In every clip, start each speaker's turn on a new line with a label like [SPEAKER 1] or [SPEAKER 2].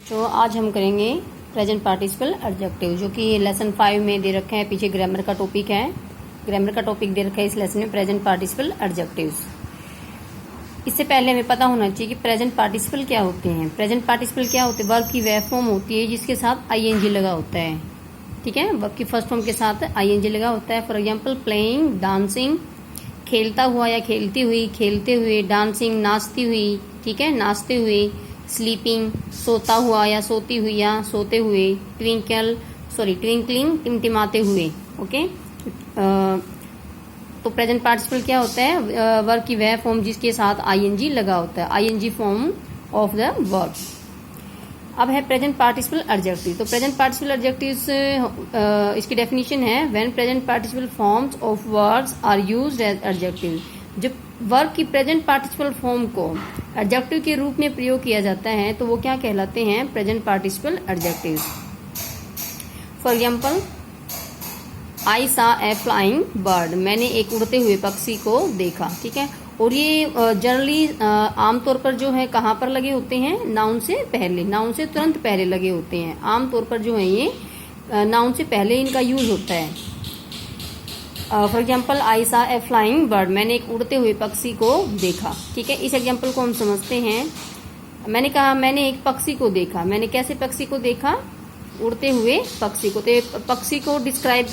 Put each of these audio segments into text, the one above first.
[SPEAKER 1] तो आज हम करेंगे प्रेजेंट पार्टिसिपल एडजेक्टिव, जो कि लेसन 5 में दे रखे हैं। पीछे ग्रामर का टॉपिक है, ग्रामर का टॉपिक दे रखा है इस लेसन में, प्रेजेंट पार्टिसिपल एडजेक्टिव्स। इससे पहले हमें पता होना चाहिए कि प्रेजेंट पार्टिसिपल क्या होते हैं। प्रेजेंट पार्टिसिपल क्या होते हैं? वर्ब की वह फॉर्म होती है जिसके साथ आईएनजी लगा होता है। ठीक है, वर्ब की फर्स्ट फॉर्म के साथ आईएनजी लगा होता है। फॉर एग्जाम्पल प्लेइंग, डांसिंग, खेलता हुआ या खेलती हुई, खेलते हुए, डांसिंग नाचती हुई, ठीक है, नाचते हुए, स्लीपिंग सोता हुआ या सोती हुई या सोते हुए, ट्विंकलिंग टिमटिमाते हुए। ओके, तो प्रेजेंट पार्टिसिपल क्या होता है? वर्ब की वह फॉर्म जिसके साथ आईएनजी लगा होता है, ING form of the verb. अब है प्रेजेंट पार्टिसिपल एडजेक्टिव। तो प्रेजेंट पार्टिसिपल एडजेक्टिव्स इसकी डेफिनेशन है, when present participle forms of words are used as adjective. जब वर्ब की प्रेजेंट पार्टिसिपल फॉर्म को एडजेक्टिव के रूप में प्रयोग किया जाता है तो वो क्या कहलाते हैं? Present participle adjective. For example, I saw a flying bird, मैंने एक उड़ते हुए पक्षी को देखा। ठीक है, और ये जनरली आमतौर पर जो है कहाँ पर लगे होते हैं? नाउन से पहले, नाउन से तुरंत पहले लगे होते हैं। आमतौर पर जो है ये नाउन से पहले इनका यूज होता है। For example, I saw a flying bird, मैंने एक उड़ते हुए पक्षी को देखा। ठीक है, इस एग्जाम्पल को हम समझते हैं। मैंने कहा मैंने एक पक्षी को देखा, मैंने कैसे पक्षी को देखा? उड़ते हुए पक्षी को। तो पक्षी को डिस्क्राइब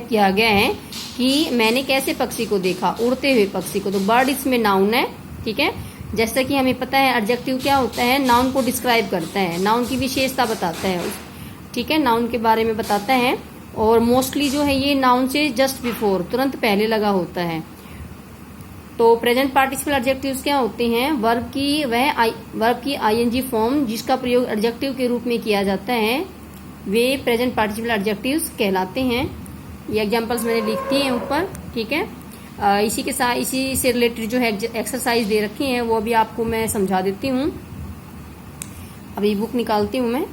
[SPEAKER 1] किया गया है कि मैंने कैसे पक्षी को देखा? उड़ते हुए पक्षी को। तो बर्ड इसमें नाउन है। ठीक है, जैसा कि हमें पता है एडजेक्टिव क्या होता है? नाउन को डिस्क्राइब करता है, नाउन की विशेषता बताता है। ठीक है, नाउन के बारे में बताता है, और मोस्टली जो है ये नाउन से जस्ट बिफोर, तुरंत पहले लगा होता है। तो प्रेजेंट पार्टिसिपल एडजेक्टिव्स क्या होते हैं? वर्ब की आईएनजी फॉर्म जिसका प्रयोग एडजेक्टिव के रूप में किया जाता है, वे प्रेजेंट पार्टिसिपल एडजेक्टिव्स कहलाते हैं। ये एग्जांपल्स मैंने लिख दिए हैं ऊपर। ठीक है, इसी के साथ इसी से रिलेटेड जो है एक्सरसाइज दे रखी है वो भी आपको मैं समझा देती हूँ। अभी बुक निकालती हूँ मैं।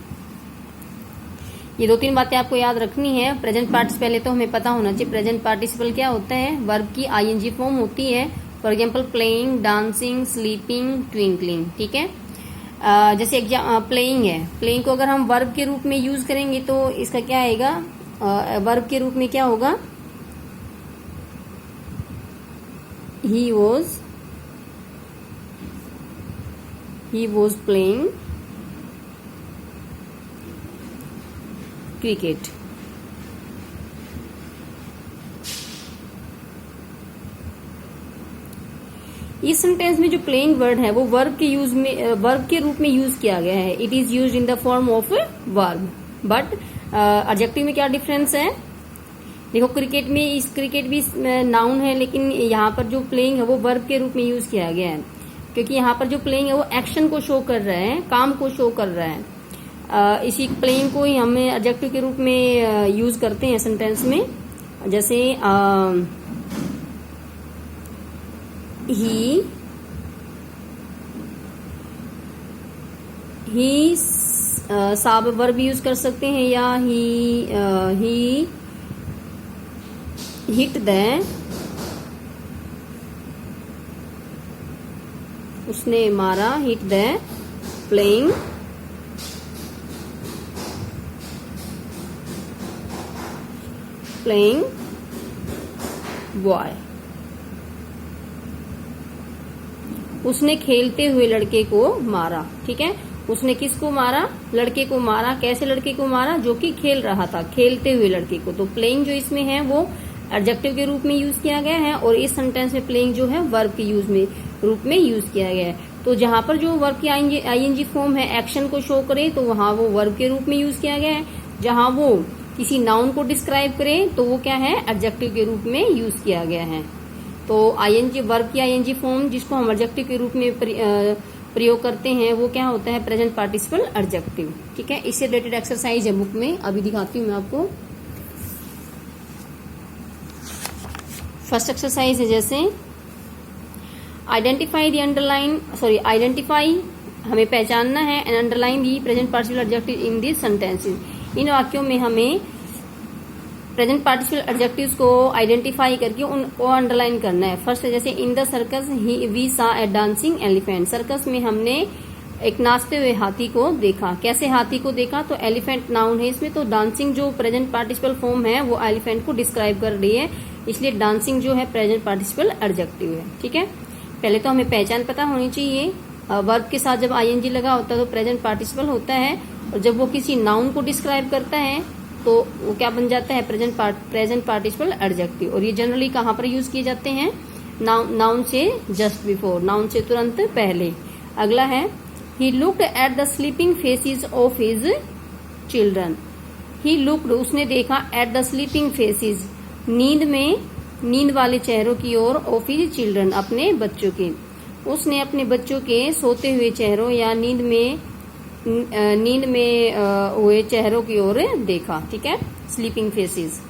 [SPEAKER 1] ये 2-3 बातें आपको याद रखनी है। प्रेजेंट पार्टिसिपल पहले तो हमें पता होना चाहिए प्रेजेंट पार्टिसिपल क्या होता है। वर्ब की आईएनजी फॉर्म होती है। For example, playing, dancing, sleeping, twinkling. ठीक है, जैसे प्लेइंग है, प्लेइंग को अगर हम वर्ब के रूप में यूज करेंगे तो इसका क्या आएगा? वर्ब के रूप में क्या होगा? He was playing cricket. इस सेंटेंस में जो प्लेइंग वर्ड है वो वर्ब के रूप में यूज किया गया है। It is used in the form of verb. But adjective में क्या डिफरेंस है? देखो, क्रिकेट भी नाउन है, लेकिन यहाँ पर जो प्लेइंग है वो वर्ब के रूप में यूज किया गया है, क्योंकि यहाँ पर जो प्लेइंग है वो एक्शन को शो कर रहा है, काम को शो कर रहा है। इसी प्लेइंग को ही हम एडजेक्टिव के रूप में यूज करते हैं सेंटेंस में। जैसे ही साब वर्ब यूज कर सकते हैं, या ही हिट द, उसने मारा, हिट द प्लेइंग बॉय। उसने खेलते हुए लड़के को मारा। ठीक है, उसने किसको मारा? लड़के को मारा। कैसे लड़के को मारा? जो कि खेल रहा था, खेलते हुए लड़के को। तो प्लेइंग जो इसमें है वो एडजेक्टिव के रूप में यूज किया गया है, और इस सेंटेंस में प्लेइंग जो है वर्ब के रूप में यूज किया गया है। तो जहां पर जो वर्ब की आईएनजी फॉर्म है एक्शन को शो करे तो वहां वो वर्ब के रूप में यूज किया गया है। जहां वो किसी नाउन को डिस्क्राइब करे तो वो क्या है? एडजेक्टिव के रूप में यूज किया गया है। तो आईएनजी, वर्ब की आईएनजी फॉर्म जिसको हम एडजेक्टिव के रूप में प्रयोग करते हैं वो क्या होता है? Present participle adjective. ठीक है, इससे रिलेटेड एक्सरसाइज है बुक में, अभी दिखाती हूँ मैं आपको। फर्स्ट एक्सरसाइज है जैसे आइडेंटिफाई, हमें पहचानना है, and underline the present participle adjective in this sentences. इन वाक्यों में हमें प्रेजेंट पार्टिसिपल एडजेक्टिव्स को आइडेंटिफाई करके उनको अंडरलाइन करना है। फर्स्ट जैसे in the circus we saw A dancing elephant, circus में हमने एक नाचते हुए हाथी को देखा। कैसे हाथी को देखा, तो एलिफेंट नाउन है इसमें, तो डांसिंग जो प्रेजेंट पार्टिसिपल फॉर्म है वो एलिफेंट को डिस्क्राइब कर रही है, इसलिए डांसिंग जो है प्रेजेंट पार्टिसिपल एडजेक्टिव है। ठीक है, पहले तो हमें पहचान पता होनी चाहिए। वर्ब के साथ जब आईएनजी लगा होता है तो प्रेजेंट पार्टिसिपल होता है, और जब वो किसी नाउन को डिस्क्राइब करता है तो वो क्या बन जाता है, प्रेजेंट पार्टिसिपल एडजेक्टिव। और ये जनरली कहाँ पर यूज किए जाते हैं, नाउन से जस्ट बिफोर, नाउन से तुरंत पहले। अगला है, he looked at the sleeping faces of his children. He looked, उसने देखा, एट द स्लीपिंग फेसेस, नींद वाले चेहरों की ओर, ऑफ हिज चिल्ड्रन, अपने बच्चों के। उसने अपने बच्चों के सोते हुए चेहरों या नींद में हुए चेहरों की ओर देखा। ठीक है, स्लीपिंग फेसेस,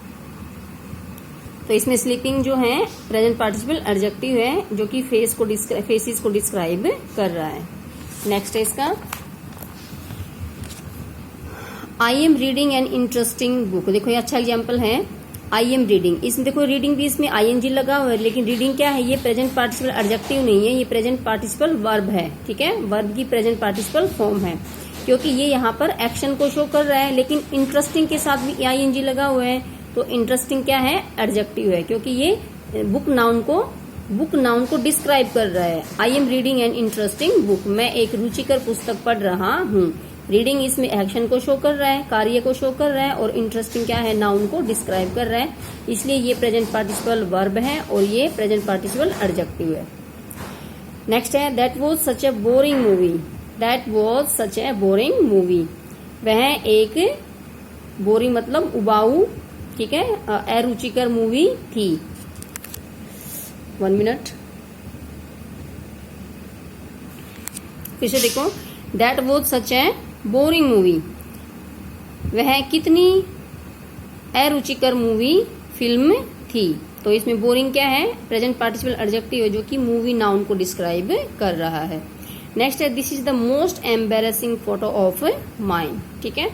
[SPEAKER 1] तो इसमें स्लीपिंग जो है प्रेजेंट पार्टिसिपल एडजेक्टिव है, जो कि फेसेस को डिस्क्राइब कर रहा है। नेक्स्ट है इसका, I am reading an interesting book. देखो ये अच्छा एग्जाम्पल है, आई एम रीडिंग। इसमें देखो रीडिंग भी इसमें आईएनजी लगा हुआ है, लेकिन रीडिंग क्या है, ये प्रेजेंट पार्टिसिपल एडजेक्टिव नहीं है, ये प्रेजेंट पार्टिसिपल वर्ब है। ठीक है, वर्ब की प्रेजेंट पार्टिसिपल फॉर्म है, क्योंकि ये यहाँ पर एक्शन को शो कर रहा है। लेकिन इंटरेस्टिंग के साथ भी आईएनजी लगा हुआ है, तो इंटरेस्टिंग क्या है, एडजेक्टिव है, क्योंकि ये बुक नाउन को डिस्क्राइब कर रहा है। I am reading an interesting book, मैं एक रुचिकर पुस्तक पढ़ रहा हूँ। रीडिंग इसमें एक्शन को शो कर रहा है, कार्य को शो कर रहा है, और इंटरेस्टिंग क्या है, नाउन को डिस्क्राइब कर रहा है, इसलिए ये प्रेजेंट पार्टिसिपल वर्ब है और ये प्रेजेंट पार्टिसिपल एडजेक्टिव है। नेक्स्ट है, that was such A boring movie. That was such A boring movie, वह एक बोरिंग मतलब उबाऊ, ठीक है, अरुचिकर मूवी थी। 1 मिनट, फिर से देखो, that was such A boring movie, वह कितनी अरुचिकर मूवी फिल्म थी। तो इसमें बोरिंग क्या है, प्रेजेंट पार्टिसिपल एडजेक्टिव है, जो कि मूवी नाउन को डिस्क्राइब कर रहा है। नेक्स्ट है, this is the most embarrassing photo of mine. ठीक है,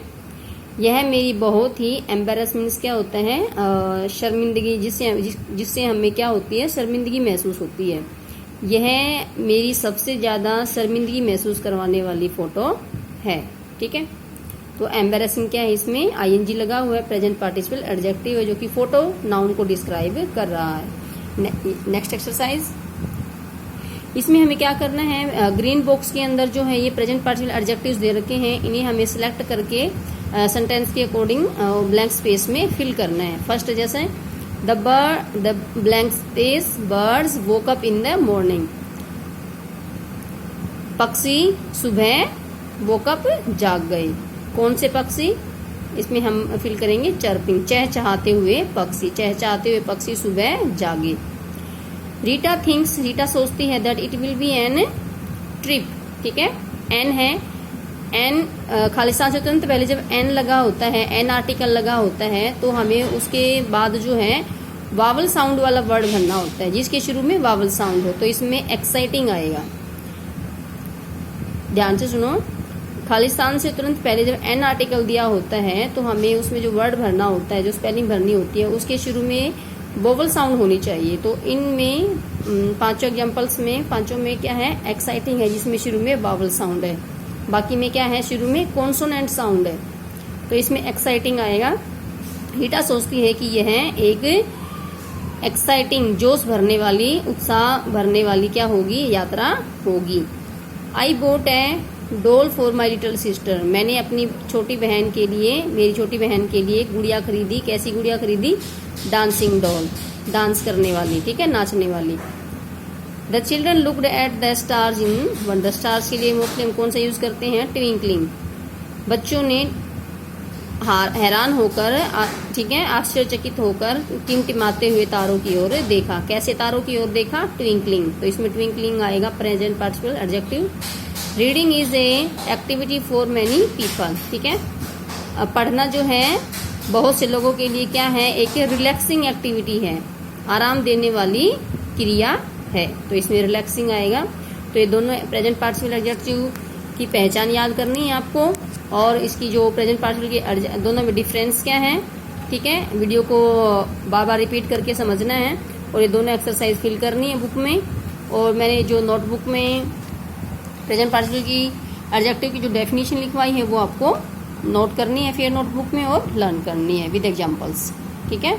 [SPEAKER 1] यह मेरी बहुत ही, एम्बेरस मीन्स क्या होता है, शर्मिंदगी, जिससे हमें क्या होती है, शर्मिंदगी महसूस होती है। यह मेरी सबसे ज्यादा शर्मिंदगी महसूस करवाने वाली फोटो है। ठीक है, तो एम्बेरसिंग क्या है, इसमें आईएनजी लगा हुआ है, प्रेजेंट पार्टिसिपल एडजेक्टिव है, जो कि फोटो नाउन को डिस्क्राइब कर रहा है। नेक्स्ट एक्सरसाइज, इसमें हमें क्या करना है, ग्रीन बॉक्स के अंदर जो है ये प्रेजेंट पार्टिसिपल एडजेक्टिव्स दे रखे हैं, इन्हें हमें सिलेक्ट करके सेंटेंस के अकॉर्डिंग ब्लैंक स्पेस में फिल करना है। फर्स्ट जैसे, the blank space, birds woke up in the morning. पक्षी सुबह वोक अप, जाग गए। कौन से पक्षी, इसमें हम फिल करेंगे चर्पिंग, चहचहाते हुए पक्षी, चहचहाते हुए पक्षी सुबह जागे। रीटा थिंक्स, रीटा सोचती है, that it will be an trip. ठीक है, एन है, एन खालिस्तान से तुरंत पहले जब एन लगा होता है, एन आर्टिकल लगा होता है, तो हमें उसके बाद जो है वावल साउंड वाला वर्ड भरना होता है, जिसके शुरू में वावल साउंड हो। तो इसमें एक्साइटिंग आएगा, ध्यान से सुनो। खालिस्तान से तुरंत पहले जब एन आर्टिकल दिया होता है, तो हमें उसमें जो वर्ड भरना होता है, जो स्पेलिंग भरनी होती है, उसके शुरू में वोवल साउंड होनी चाहिए। तो इनमें पांचों एग्जाम्पल्स में, पांचों में क्या है, एक्साइटिंग है, जिसमें शुरू में वावल साउंड है। बाकी में क्या है, शुरू में कॉन्सोनेंट साउंड है, तो इसमें एक्साइटिंग आएगा। रीटा सोचती है कि यह एक एक्साइटिंग, जोश भरने वाली, उत्साह भरने वाली क्या होगी, यात्रा होगी। I bought a doll for my little sister, मैंने अपनी छोटी बहन के लिए, मेरी छोटी बहन के लिए गुड़िया खरीदी। कैसी गुड़िया खरीदी, डांसिंग डॉल, डांस करने वाली, ठीक है, नाचने वाली। The children looked at the stars in wonder, stars के लिए मोस्टली हम कौन सा यूज करते हैं, ट्विंकलिंग। बच्चों ने हैरान होकर, ठीक है, आश्चर्यचकित होकर टिमटिमाते हुए तारों की ओर देखा। कैसे तारों की ओर देखा, ट्विंकलिंग, तो इसमें ट्विंकलिंग आएगा present participle adjective. Reading is a activity for many people, ठीक है, पढ़ना जो है बहुत से लोगों के लिए क्या है, एक रिलैक्सिंग एक्टिविटी है, आराम देने वाली क्रिया है, तो इसमें रिलैक्सिंग आएगा। तो ये दोनों प्रेजेंट पार्टिसिपल एडजेक्टिव की पहचान याद करनी है आपको, और इसकी जो प्रेजेंट पार्टिसिपल के दोनों में डिफरेंस क्या है, ठीक है, वीडियो को बार बार रिपीट करके समझना है, और ये दोनों एक्सरसाइज फिल करनी है बुक में। और मैंने जो नोटबुक में प्रेजेंट पार्टिसिपल की एडजेक्टिव की जो डेफिनेशन लिखवाई है वो आपको नोट करनी है फिर नोटबुक में और लर्न करनी है विद एग्जांपल्स। ठीक है।